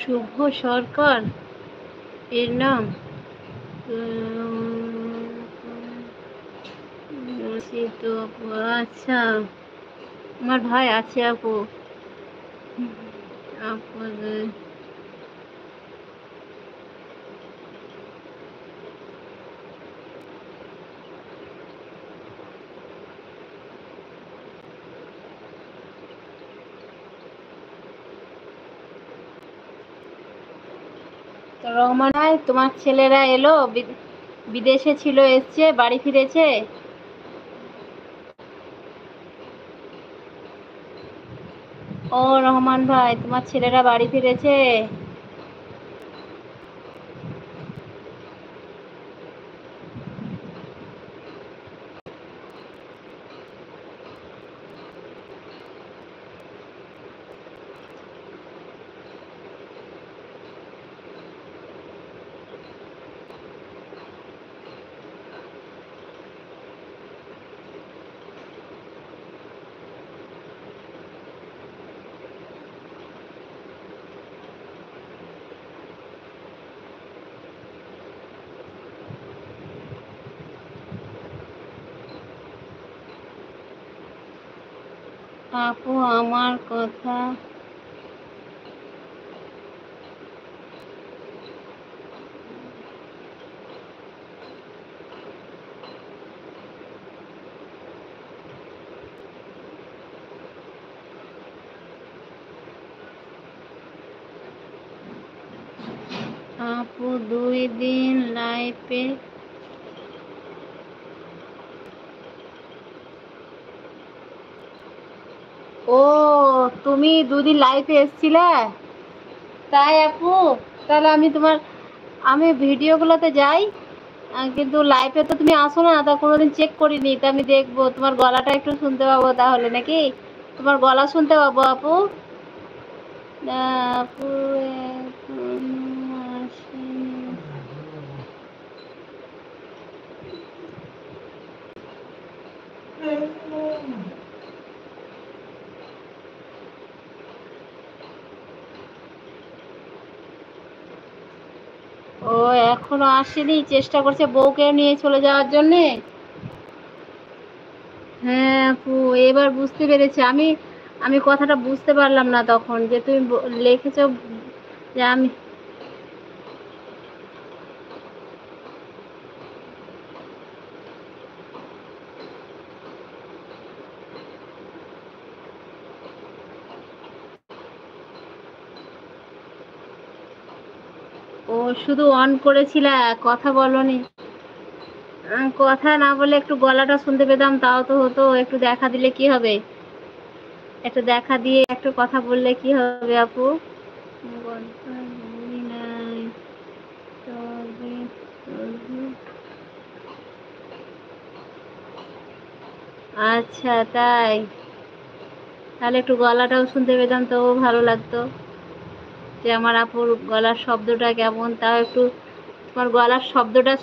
শুভ সরকার এর নাম তো আপু, আচ্ছা আমার ভাই আছে আপু। আপু তো রহমান ভাই, তোমার ছেলেরা এলো? বিদেশে ছিল, এসছে, বাড়ি ফিরেছে? ও রহমান ভাই, তোমার ছেলেরা বাড়ি ফিরেছে? আপু আমার কথা আপু 2 দিন লাইফে। ও, তুমি 2 দিন লাইফে এসছিলে? তাই আপু, তাহলে আমি ভিডিওগুলোতে যাই, কিন্তু লাইফে তো তুমি আসো না, তা কোনোদিন চেক করিনি, তা আমি দেখবো তোমার গলাটা একটু শুনতে পাবো তাহলে, নাকি? তোমার গলা শুনতে পাবো আপু? আপু এখনো আসেনি। ও এখনো আসেনি, চেষ্টা করছে বউকে নিয়ে চলে যাওয়ার জন্যে। হ্যাঁ আপু, এবার বুঝতে পেরেছি আমি। আমি কথাটা বুঝতে পারলাম না তখন, যে তুমি লিখেছো যে আমি। ও শুধু অন করেছিলা, কথা বলনি? কথা না বলে একটু গলাটা শুনতে পেতাম তাও তো হতো। একটু দেখা দিলে কি হবে? একটু দেখা দিয়ে একটু কথা বললে কি হবে আপু? কথা বলি নাই, তবে তবু। আচ্ছা তাই? তাহলে একটু গলাটাও শুনতে পেতাম তবু ভালো লাগতো, যে আমার আপুর গলার শব্দটা কেমন, তাও একটু তোমার গলার শব্দটা